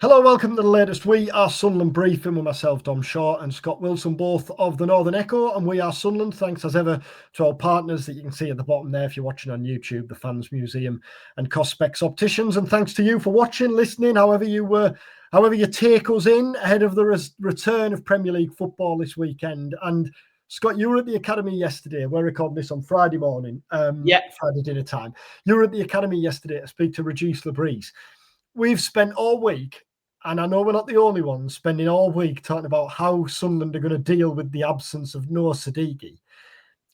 Hello, welcome to the latest We Are Sunderland briefing with myself, Dom Shaw, and Scott Wilson, both of the Northern Echo, and We Are Sunderland. Thanks as ever to our partners that you can see at the bottom there if you're watching on YouTube, the Fans Museum and Cospex Opticians. And thanks to you for watching, listening, however you take us in ahead of the return of Premier League football this weekend. And Scott, you were at the Academy yesterday. We're recording this on Friday morning, Friday dinner time. You were at the Academy yesterday to speak to Regis Le Bris. We've spent all week, and I know we're not the only ones, spending all week talking about how Sunderland are going to deal with the absence of Noah Sadiki.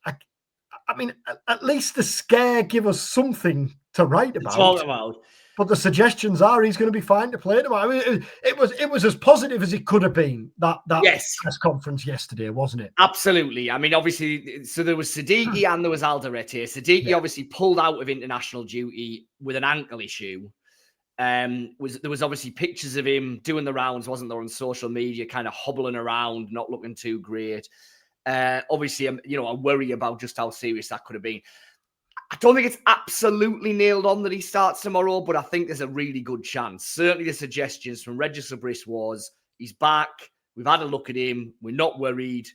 I mean, at least the scare give us something to write about. But the suggestions are he's going to be fine to play tomorrow. I mean, it was as positive as it could have been, that press conference yesterday, wasn't it? Absolutely. I mean, obviously, so there was Sadiki and there was Alderete. Sadiki obviously pulled out of international duty with an ankle issue. There was obviously pictures of him doing the rounds, wasn't there, on social media, kind of hobbling around, not looking too great. Obviously, I worry about just how serious that could have been. I don't think it's absolutely nailed on that he starts tomorrow, but I think there's a really good chance. Certainly the suggestions from Regis Le Bris was he's back. We've had a look at him. We're not worried.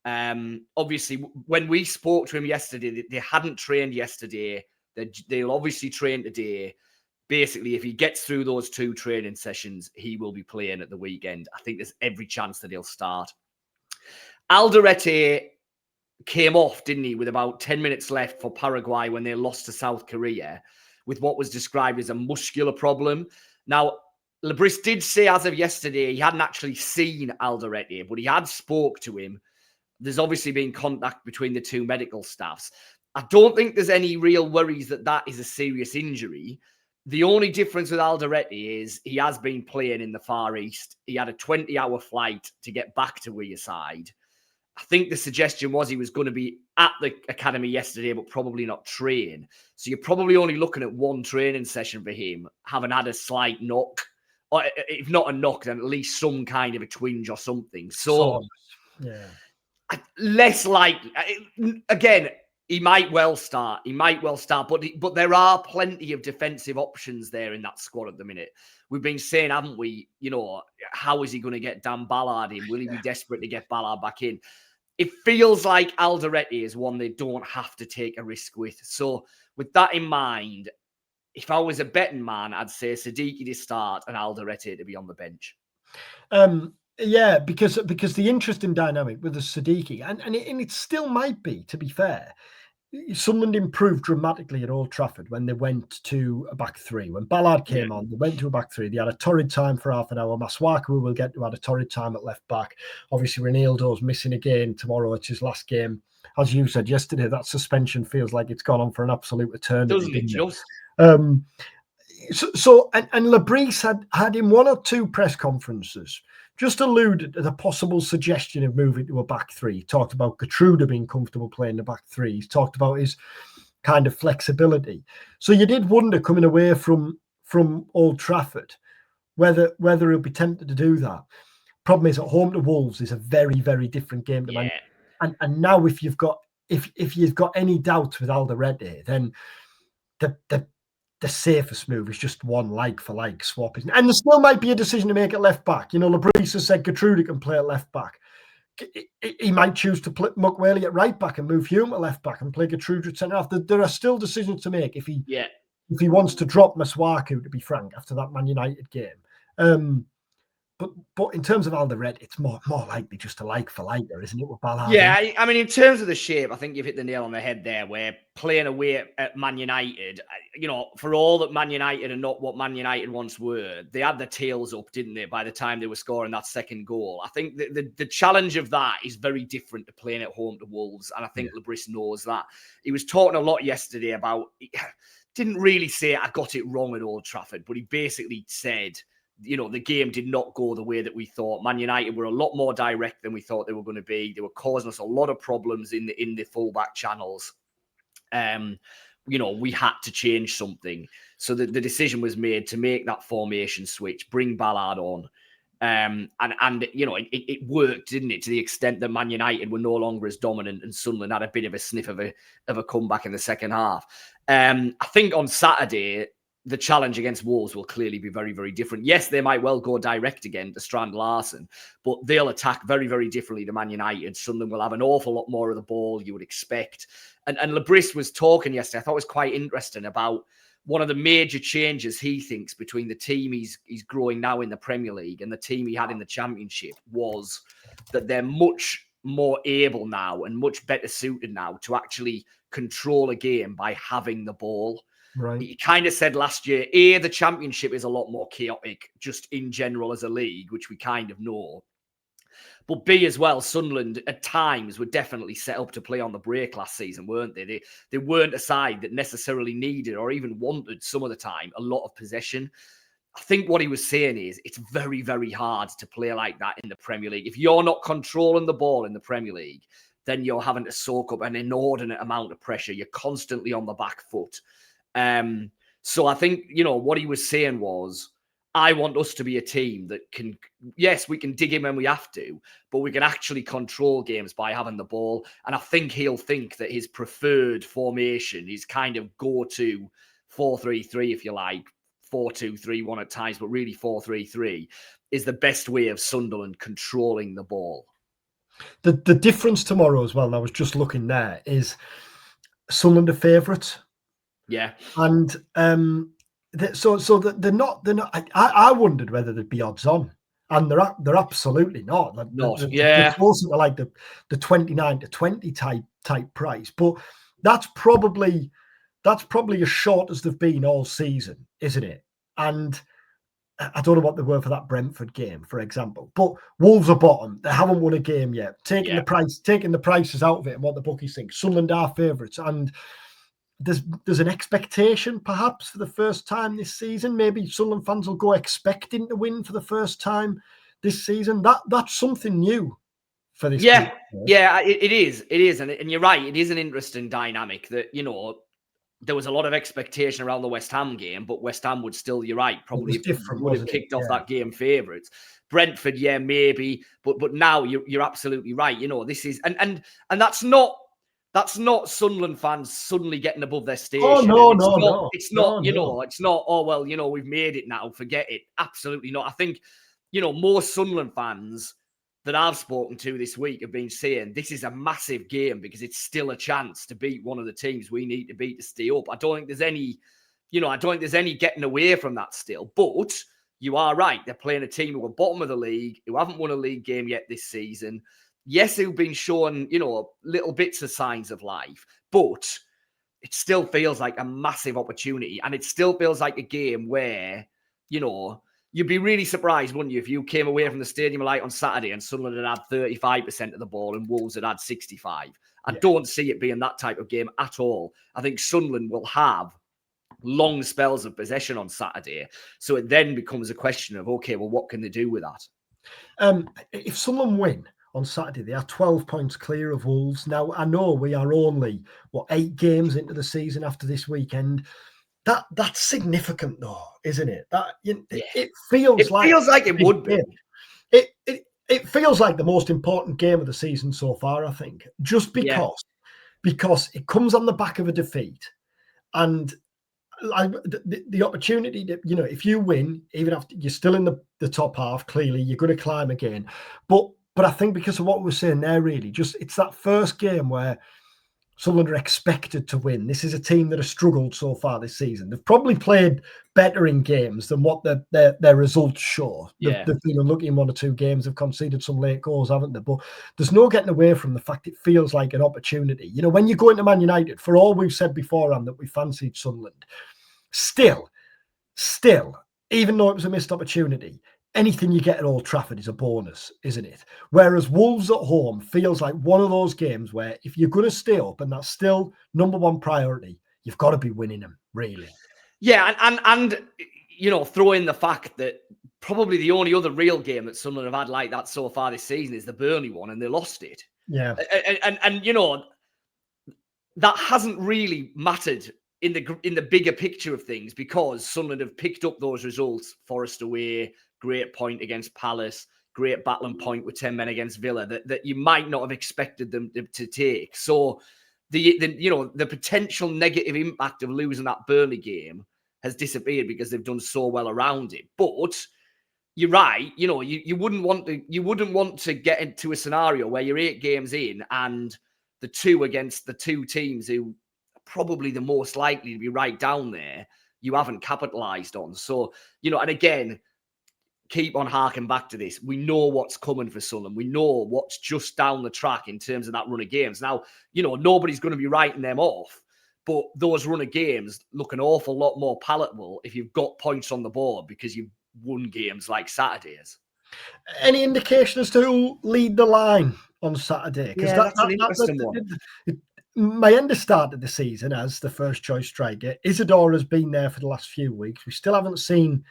Obviously, when we spoke to him yesterday, they hadn't trained yesterday. They'll obviously train today. Basically, if he gets through those 2 training sessions, he will be playing at the weekend. I think there's every chance that he'll start. Alderete came off, didn't he, with about 10 minutes left for Paraguay when they lost to South Korea with what was described as a muscular problem. Now, Le Bris did say as of yesterday he hadn't actually seen Alderete, but he had spoke to him. There's obviously been contact between the 2 medical staffs. I don't think there's any real worries that is a serious injury. The only difference with Alderete is he has been playing in the Far East. He had a 20-hour flight to get back to Wearside. I think the suggestion was he was going to be at the academy yesterday, but probably not train. So you're probably only looking at 1 training session for him, having had a slight knock. Or if not a knock, then at least some kind of a twinge or something. So, less likely. Again, he might well start. But there are plenty of defensive options there in that squad at the minute. We've been saying, haven't we? How is he going to get Dan Ballard in? Will he be desperate to get Ballard back in? It feels like Alderete is one they don't have to take a risk with. So with that in mind, if I was a betting man, I'd say Sadiki to start and Alderete to be on the bench. Yeah, because the interesting dynamic with the Sadiki, and it still might be, to be fair, Sunderland improved dramatically at Old Trafford when they went to a back 3. When Ballard came on, they went to a back 3. They had a torrid time for half an hour. Masuaku, who we'll get to, had a torrid time at left back. Obviously, Ronaldo's missing again tomorrow. It's his last game. As you said yesterday, that suspension feels like it's gone on for an absolute eternity. Doesn't it just? And Le Bris had in 1 or 2 press conferences just alluded to the possible suggestion of moving to a back 3. He talked about Gertrude being comfortable playing the back 3. He's talked about his kind of flexibility. So you did wonder, coming away from Old Trafford, whether he'll be tempted to do that. Problem is, at home to Wolves is a very, very different game to Man. And now if you've got any doubts with Alderete, then the safest move is just 1 like-for-like swap. And there still might be a decision to make at left back. Le Bris has said Gertrude can play at left back. He might choose to put Mukwele at right back and move Hume at left back and play Gertrude at centre half. There are still decisions to make if he wants to drop Masuaku, to be frank, after that Man United game. But in terms of Alderete, it's more likely just a like-for-like there, isn't it, with Ballard? Yeah, I mean, in terms of the shape, I think you've hit the nail on the head there, where playing away at Man United, for all that Man United are not what Man United once were, they had their tails up, didn't they, by the time they were scoring that second goal. I think the challenge of that is very different to playing at home to Wolves, and I think Le Bris knows that. He was talking a lot yesterday about, didn't really say I got it wrong at Old Trafford, but he basically said, the game did not go the way that we thought. Man United were a lot more direct than we thought they were going to be. They were causing us a lot of problems in the fullback channels. We had to change something. So the decision was made to make that formation switch, bring Ballard on. It worked, didn't it? To the extent that Man United were no longer as dominant and Sunderland had a bit of a sniff of a comeback in the second half. I think on Saturday, the challenge against Wolves will clearly be very, very different. Yes, they might well go direct again to Strand Larsen, but they'll attack very, very differently to Man United. Sunderland will have an awful lot more of the ball, you would expect. And Le Bris was talking yesterday, I thought it was quite interesting, about one of the major changes he thinks between the team he's growing now in the Premier League and the team he had in the Championship was that they're much more able now and much better suited now to actually control a game by having the ball. Right. He kind of said last year, A, the Championship is a lot more chaotic just in general as a league, which we kind of know. But B, as well, Sunderland at times were definitely set up to play on the break last season, weren't they? They weren't a side that necessarily needed or even wanted some of the time a lot of possession. I think what he was saying is it's very, very hard to play like that in the Premier League. If you're not controlling the ball in the Premier League, then you're having to soak up an inordinate amount of pressure. You're constantly on the back foot. So I think, what he was saying was, I want us to be a team that can, yes, we can dig in when we have to, but we can actually control games by having the ball. And I think he'll think that his preferred formation, his kind of go-to 4-3-3, if you like, 4-2-3-1 at times, but really 4-3-3 is the best way of Sunderland controlling the ball. The difference tomorrow as well, and I was just looking there, is Sunderland are favourites. Yeah. And so they're not. I wondered whether there'd be odds on, and they're absolutely not. They're closer to like the 29 to 20 type price, but that's probably as short as they've been all season, isn't it? And I don't know what they were for that Brentford game, for example. But Wolves are bottom. They haven't won a game yet. Taking the prices out of it and what the bookies think. Sunderland are favourites, and there's an expectation, perhaps, for the first time this season. Maybe Sunderland fans will go expecting to win for the first time this season. That's something new for this. Yeah, it is. It is. And you're right. It is an interesting dynamic that, there was a lot of expectation around the West Ham game, but West Ham would still, you're right, probably would have kicked off that game favourites. Brentford, yeah, maybe. But now you're absolutely right. This is, and that's not Sunderland fans suddenly getting above their station. Oh, no. It's not, oh, well, we've made it now, forget it. Absolutely not. I think, more Sunderland fans that I've spoken to this week have been saying this is a massive game because it's still a chance to beat one of the teams we need to beat to stay up. I don't think there's any, getting away from that still. But you are right. They're playing a team who are bottom of the league, who haven't won a league game yet this season. Yes, who've been showing, little bits of signs of life, but it still feels like a massive opportunity. And it still feels like a game where, you'd be really surprised, wouldn't you, if you came away from the Stadium of Light on Saturday and Sunderland had 35% of the ball and Wolves had 65%. I don't see it being that type of game at all. I think Sunderland will have long spells of possession on Saturday. So it then becomes a question of, okay, well, what can they do with that? If Sunderland win on Saturday, they are 12 points clear of Wolves. Now, I know we are only, 8 games into the season after this weekend. That's significant, though, isn't it? It feels like it would be. It feels like the most important game of the season so far, I think, just because it comes on the back of a defeat, and the opportunity that, if you win, even after you're still in the top half, clearly you're going to climb again. But I think because of what we're saying there, really, just it's that first game where Sunderland are expected to win. This is a team that has struggled so far this season. They've probably played better in games than what their results show. They've been unlucky in 1 or 2 games. They've conceded some late goals, haven't they? But there's no getting away from the fact it feels like an opportunity. When you go into Man United, for all we've said beforehand that we fancied Sunderland, still, even though it was a missed opportunity, anything you get at Old Trafford is a bonus, isn't it? Whereas Wolves at home feels like one of those games where if you're going to stay up and that's still number one priority, you've got to be winning them, really. Yeah, and throw in the fact that probably the only other real game that Sunderland have had like that so far this season is the Burnley one, and they lost it. Yeah. And that hasn't really mattered in the bigger picture of things because Sunderland have picked up those results. Forest away, great point against Palace, great battling point with 10 men against Villa that you might not have expected them to take. So the potential negative impact of losing that Burnley game has disappeared because they've done so well around it. But you're right. You know, you wouldn't want to get into a scenario where you're 8 games in and the 2 against the 2 teams who are probably the most likely to be right down there, you haven't capitalised on. So, you know, and again, keep on harking back to this. We know what's coming for Sunderland. We know what's just down the track in terms of that run of games. Now, you know, nobody's going to be writing them off, but those run of games look an awful lot more palatable if you've got points on the board because you've won games like Saturdays. Any indication as to who lead the line on Saturday? Yeah, that's an interesting one. Mayenda started the season as the first choice striker. Isidore has been there for the last few weeks. We still haven't seen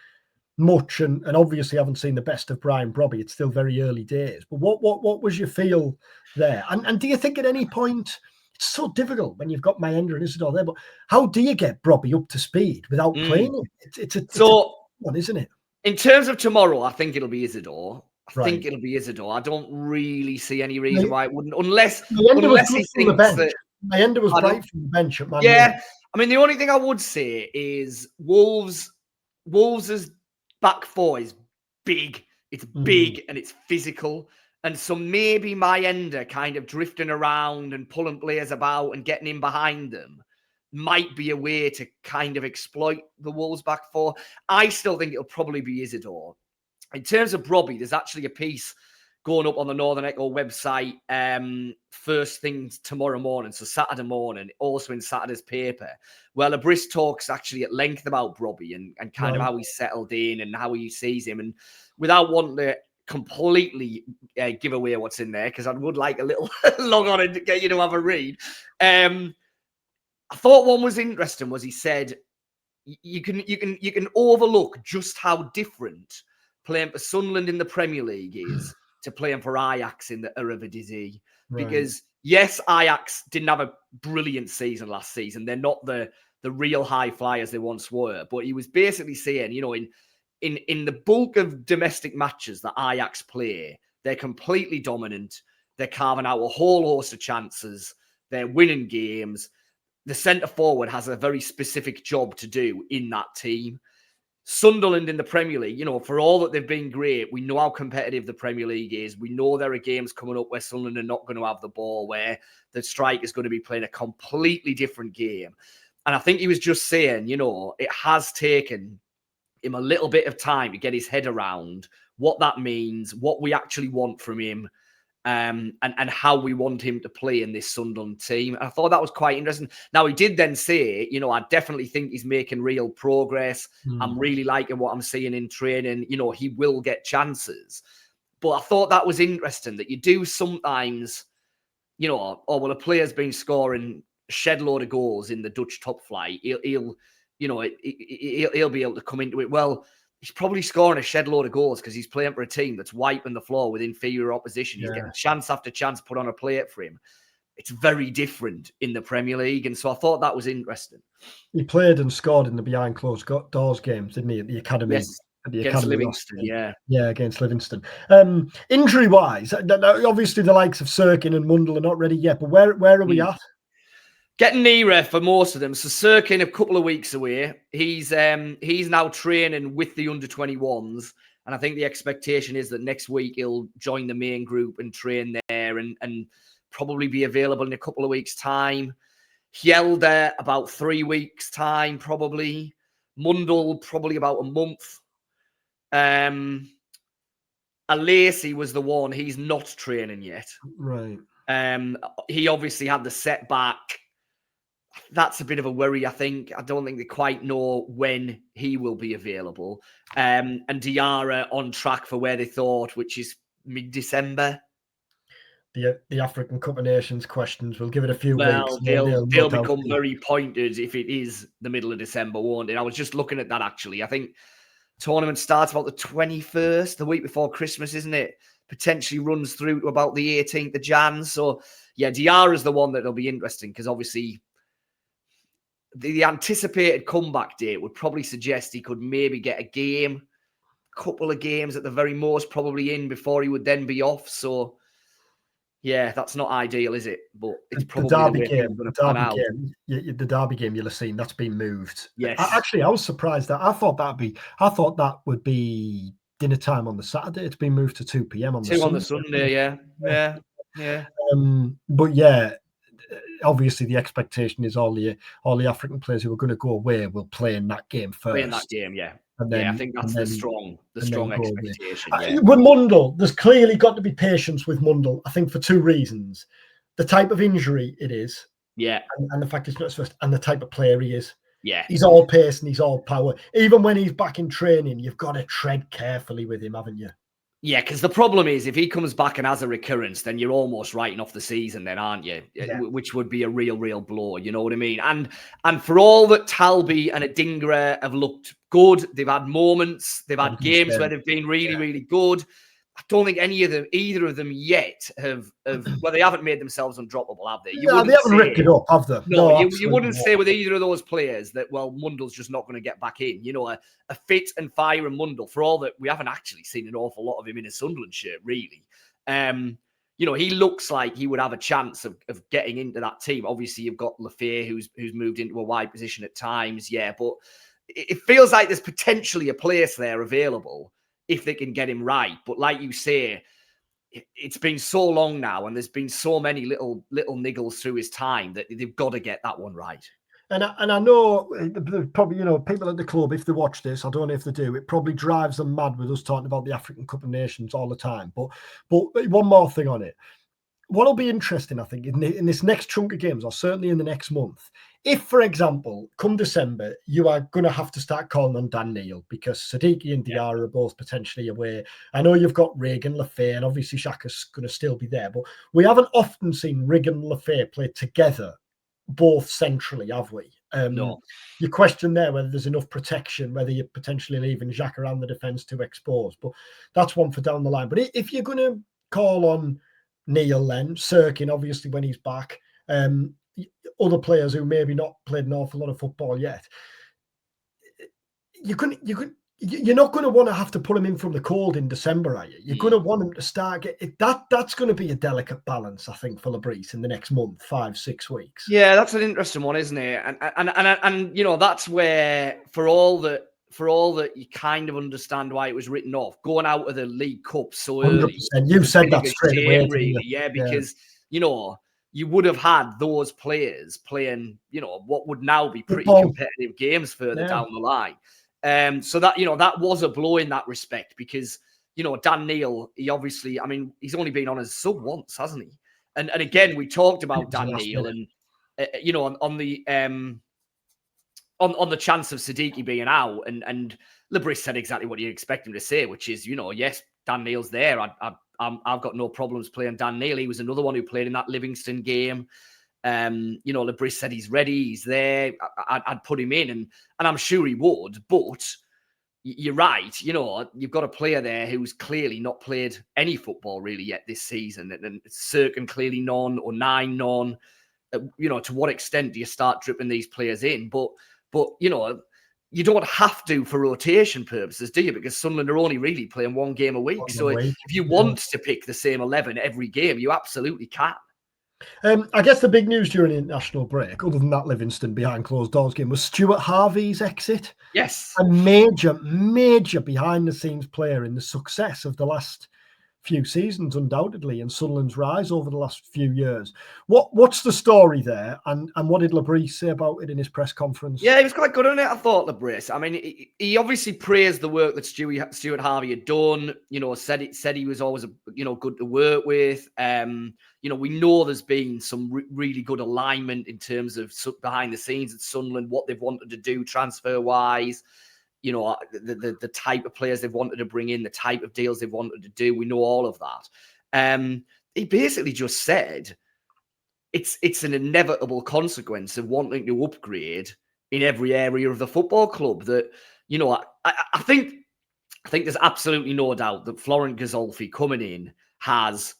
much, and obviously haven't seen the best of Brian Brobby. It's still very early days. But what was your feel there? And do you think at any point, it's so difficult when you've got Mayenda and Isidore there, but how do you get Brobby up to speed without playing him? It's a one, isn't it? In terms of tomorrow, I think it'll be Isidore. I Right. think it'll be Isidore. I don't really see any reason why it wouldn't, unless he thinks that Mayenda was bright from the bench at Man Yeah, United. I mean, the only thing I would say is Wolves' back four is big. It's big and it's physical. And so maybe Mayenda kind of drifting around and pulling players about and getting in behind them might be a way to kind of exploit the Wolves' back four. I still think it'll probably be Isidore. In terms of Brobby, there's actually a piece going up on the Northern Echo website first thing tomorrow morning, so Saturday morning, also in Saturday's paper, where Le Bris talks actually at length about Brobby and kind of how he's settled in and how he sees him. And without wanting to completely give away what's in there, because I would like a little log on and get you to have a read. I thought one was interesting was he said you can overlook just how different playing for Sunderland in the Premier League is to playing for Ajax in the Eredivisie. Right. Because yes, Ajax didn't have a brilliant season last season. They're not the real high flyers they once were. But he was basically saying, you know, in the bulk of domestic matches that Ajax play, they're completely dominant. They're carving out a whole host of chances. They're winning games. The centre forward has a very specific job to do in that team. Sunderland in the Premier League, you know, for all that they've been great, we know how competitive the Premier League is. We know there are games coming up where Sunderland are not going to have the ball, where the striker is going to be playing a completely different game. And I think he was just saying, you know, it has taken him a little bit of time to get his head around what that means, what we actually want from him, and how we want him to play in this Sunderland team. And I thought that was quite interesting. Now, he did then say, you know, I definitely think he's making real progress. I'm really liking what I'm seeing in training. You know, he will get chances. But I thought that was interesting that you do sometimes, you know, oh, well, a player's been scoring a shed load of goals in the Dutch top flight. He'll you know, he'll be able to come into it. Well, he's probably scoring a shed load of goals because he's playing for a team that's wiping the floor with inferior opposition. He's getting chance after chance put on a plate for him. It's very different in the Premier League. And so I thought that was interesting. He played and scored in the behind closed doors games, didn't he, at the academy? Yes, at the against academy Livingston, yeah. Yeah, against Livingston. Injury-wise, obviously the likes of Sirkin and Mundell are not ready yet, but where are we at? Getting nearer for most of them. So Sirkin, a couple of weeks away. He's now training with the under-21s. And I think the expectation is that next week he'll join the main group and train there and probably be available in a couple of weeks' time. Hjelde, about 3 weeks' time, probably. Mundell, probably about a month. Alderete was the one. He's not training yet. Right. He obviously had the setback. That's a bit of a worry, I think. I don't think they quite know when he will be available. And Diarra on track for where they thought, which is mid-December. The African Cup of Nations questions, we'll give it a few weeks. They'll become very pointed if it is the middle of December, won't it? I was just looking at that, actually. I think tournament starts about the 21st, the week before Christmas, isn't it? Potentially runs through to about the 18th of Jan. So, yeah, Diarra's the one that'll be interesting because obviously the anticipated comeback date would probably suggest he could maybe get a couple of games at the very most, probably in before he would then be off. So Yeah, that's not ideal, is it? But it's The probably the Derby way things game, are going the to pan Derby out. game, the Derby game you'll have seen that's been moved. Yes. Actually, I was surprised that I thought that would be dinner time on the Saturday. It's been moved to 2 p.m. on the 2 Sunday. on the Sunday, yeah. But yeah, obviously the expectation is all the African players who are going to go away will play in that game first. Play in that game, yeah. And then, I think that's the strong expectation. With Mundle, there's clearly got to be patience with Mundle, I think, for two reasons. The type of injury it is, and the fact it's not his first, and the type of player he is. Yeah. He's all pace and he's all power. Even when he's back in training, you've got to tread carefully with him, haven't you? Yeah, because the problem is if he comes back and has a recurrence, then you're almost writing off the season then, aren't you? Yeah. Which would be a real blow, you know what I mean? And for all that Talby and Adingra have looked good, they've had moments, they've had games where they've been really good. I don't think either of them yet have well, they haven't made themselves undroppable, have they? They haven't ripped it up, have they? No, you wouldn't say with either of those players that, well, Mundle's just not going to get back in. You know, a fit and firing Mundle, for all that we haven't actually seen an awful lot of him in a Sunderland shirt, really. You know, he looks like he would have a chance of getting into that team. Obviously, you've got Lafay, who's moved into a wide position at times, but it feels like there's potentially a place there available if they can get him right. But like you say, it's been so long now, and there's been so many little niggles through his time that they've got to get that one right. And I know probably, you know, people at the club, if they watch this, I don't know if they do, it probably drives them mad with us talking about the African Cup of Nations all the time. But one more thing on it. What'll be interesting, I think, in this next chunk of games, or certainly in the next month, if, for example, come December, you are going to have to start calling on Dan Neil because Sadiki and Diarra are both potentially away. I know you've got Rig and Lafay, and obviously Xhaka's going to still be there, but we haven't often seen Rig and Lafay play together, both centrally, have we? No. You question there whether there's enough protection, whether you're potentially leaving Xhaka around the defence to expose, but that's one for down the line. But if you're going to call on Neil, then Sirkin, obviously, when he's back, other players who maybe not played an awful lot of football yet, you're not going to want to have to put him in from the cold in December, are you? You're going to want him to start that's going to be a delicate balance, I think, for Le Bris in the next month, 5-6 weeks. Yeah, that's an interesting one, isn't it? And you know, that's where for all that you kind of understand why it was written off, going out of the League Cup so early. 100%. You've said that straight away, really, because you know, you would have had those players playing, you know, what would now be pretty competitive games further down the line. So that, you know, that was a blow in that respect because, you know, Dan Neil, he obviously, I mean, he's only been on as sub once, hasn't he? And again, we talked about Dan Neil and, you know, on the chance of Sadiki being out, and Le Bris said exactly what you expect him to say, which is, you know, yes, Dan Neil's there. I've got no problems playing Dan Neil. He was another one who played in that Livingston game. You know, Le Bris said he's ready, he's there. I'd put him in, and I'm sure he would. But you're right. You know, you've got a player there who's clearly not played any football really yet this season, and Sirkin clearly none, or 9 none. You know, to what extent do you start dripping these players in? But you know, you don't have to for rotation purposes, do you? Because Sunderland are only really playing one game a week. So if you want to pick the same 11 every game, you absolutely can. I guess the big news during the international break, other than that Livingston behind closed doors game, was Stuart Harvey's exit. Yes. A major behind the scenes player in the success of the last few seasons, undoubtedly, and Sunderland's rise over the last few years. What's the story there, and what did Le Bris say about it in his press conference? Yeah, he was quite good on it, I thought, Le Bris. I mean, he obviously praised the work that Stuart Harvey had done. You know, said he was always good to work with. You know, we know there's been some really good alignment in terms of behind the scenes at Sunderland, what they've wanted to do transfer wise. You know, the type of players they've wanted to bring in, the type of deals they've wanted to do. We know all of that. He basically just said it's an inevitable consequence of wanting to upgrade in every area of the football club. That, you know, I think there's absolutely no doubt that Florent Gazolfi coming in has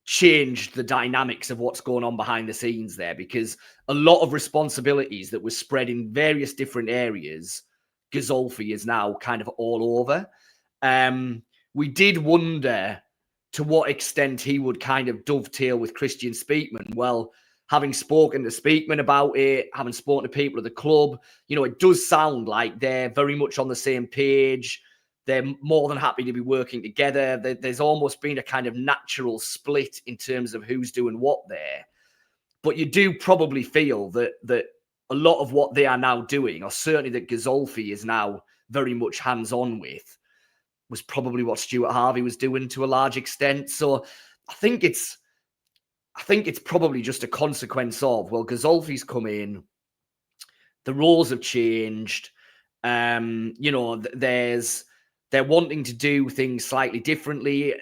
changed the dynamics of what's going on behind the scenes there, because a lot of responsibilities that were spread in various different areas, Gazolfi is now kind of all over. We did wonder to what extent he would kind of dovetail with Christian Speakman. Well, having spoken to Speakman about it, having spoken to people at the club, it does sound like they're very much on the same page. They're more than happy to be working together. There's almost been a kind of natural split in terms of who's doing what there. But you do probably feel that a lot of what they are now doing, or certainly that Gazolfi is now very much hands-on with, was probably what Stuart Harvey was doing to a large extent. So I think it's probably just a consequence of, well, Gazolfi's come in, the roles have changed. They're wanting to do things slightly differently.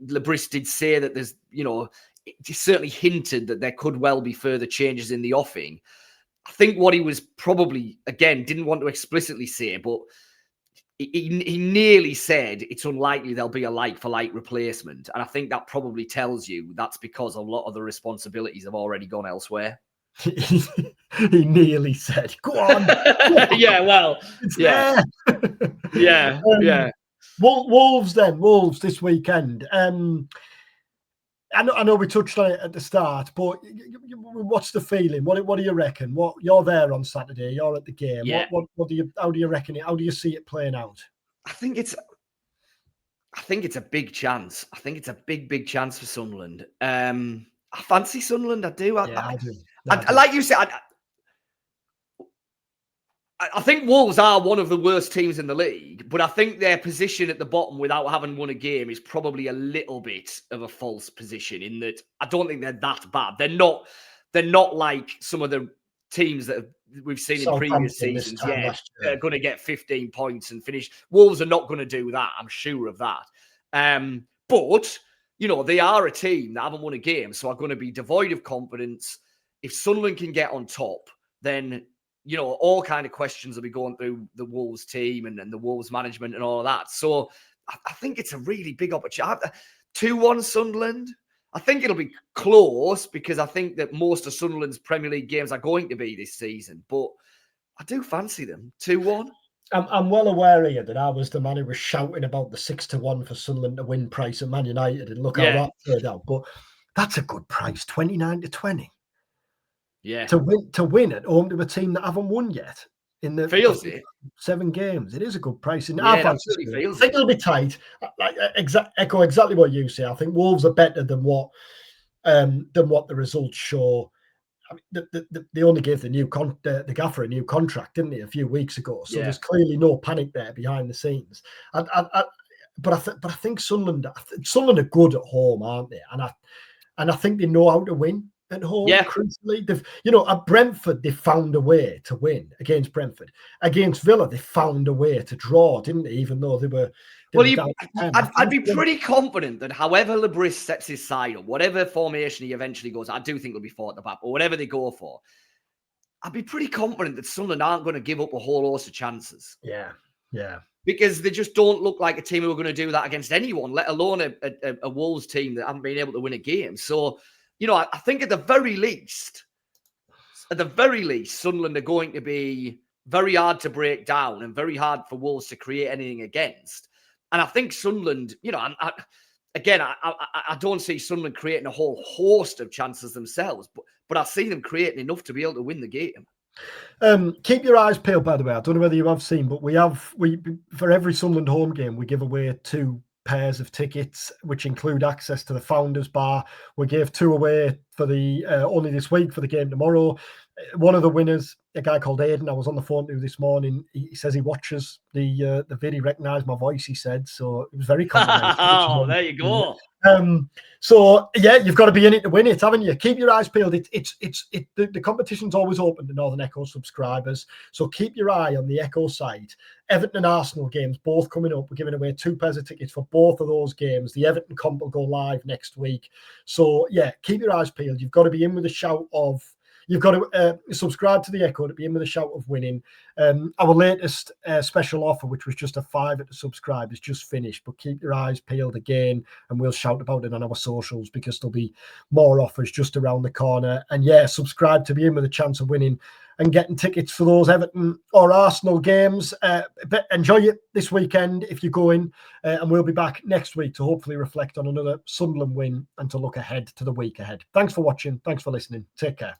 Le Bris did say that there's, it certainly hinted that there could well be further changes in the offing. I think what he was probably, again, didn't want to explicitly say, but he nearly said it's unlikely there'll be a like-for-like replacement. And I think that probably tells you that's because a lot of the responsibilities have already gone elsewhere. He nearly said, go on. Yeah, well, yeah. Yeah. Wolves this weekend. I know we touched on it at the start, but what's the feeling? What do you reckon? You're there on Saturday, you're at the game. Yeah. How do you reckon it? How do you see it playing out? I think it's a big chance. I think it's a big chance for Sunderland. I fancy Sunderland. I do. I do. Like you said, I think Wolves are one of the worst teams in the league, but I think their position at the bottom without having won a game is probably a little bit of a false position, in that I don't think they're that bad. They're not like some of the teams that we've seen in previous seasons. Yeah, they're going to get 15 points and finish. Wolves are not going to do that. I'm sure of that. But they are a team that haven't won a game, so are going to be devoid of confidence. If Sunderland can get on top, then all kind of questions will be going through the Wolves team and the Wolves management and all of that. So I think it's a really big opportunity. 2-1 Sunderland. I think it'll be close because I think that most of Sunderland's Premier League games are going to be this season. But I do fancy them. 2-1. I'm well aware here that I was the man who was shouting about the 6-1 for Sunderland to win price at Man United, and look how that played out. But that's a good price, 29-20. Yeah. To win at home to a team that haven't won yet in the feels it. 7 games. It is a good price. And I think it'll be tight. Echo exactly what you say. I think Wolves are better than what the results show. I mean, they only gave the gaffer a new contract, didn't they, a few weeks ago? So there's clearly no panic there behind the scenes. But I think Sunderland are good at home, aren't they? And I think they know how to win at home. Yeah. Crucially, at Brentford they found a way to win against Brentford. Against Villa they found a way to draw, didn't they? Even though they were. I'd be pretty confident that however Le Bris sets his side up, whatever formation he eventually goes, I do think it'll be 4 at the back, but whatever they go for, I'd be pretty confident that Sunderland aren't going to give up a whole host of chances. Yeah. Because they just don't look like a team who are going to do that against anyone, let alone a Wolves team that haven't been able to win a game. So, I think at the very least, Sunderland are going to be very hard to break down and very hard for Wolves to create anything against. And I think Sunderland, I don't see Sunderland creating a whole host of chances themselves, but I see them creating enough to be able to win the game. Keep your eyes peeled, by the way. I don't know whether you have seen, but we for every Sunderland home game, we give away 2 pairs of tickets, which include access to the Founders Bar. We gave 2 away for the only this week for the game tomorrow. One of the winners, a guy called Aidan, I was on the phone to this morning. He says he watches the vid. He recognised my voice, he said, so it was very complimentary. Oh, there you go. So yeah, you've got to be in it to win it, haven't you? Keep your eyes peeled. The competition's always open to Northern Echo subscribers, so keep your eye on the Echo site. Everton and Arsenal games both coming up. We're giving away 2 pairs of tickets for both of those games. The Everton comp will go live next week. So yeah, keep your eyes peeled. You've got to be in with a shout of. You've got to subscribe to the Echo to be in with a shout of winning. Our latest special offer, which was just a £5 to subscribe, is just finished. But keep your eyes peeled again, and we'll shout about it on our socials because there'll be more offers just around the corner. And yeah, subscribe to be in with a chance of winning and getting tickets for those Everton or Arsenal games. But enjoy it this weekend if you go in, and we'll be back next week to hopefully reflect on another Sunderland win and to look ahead to the week ahead. Thanks for watching. Thanks for listening. Take care.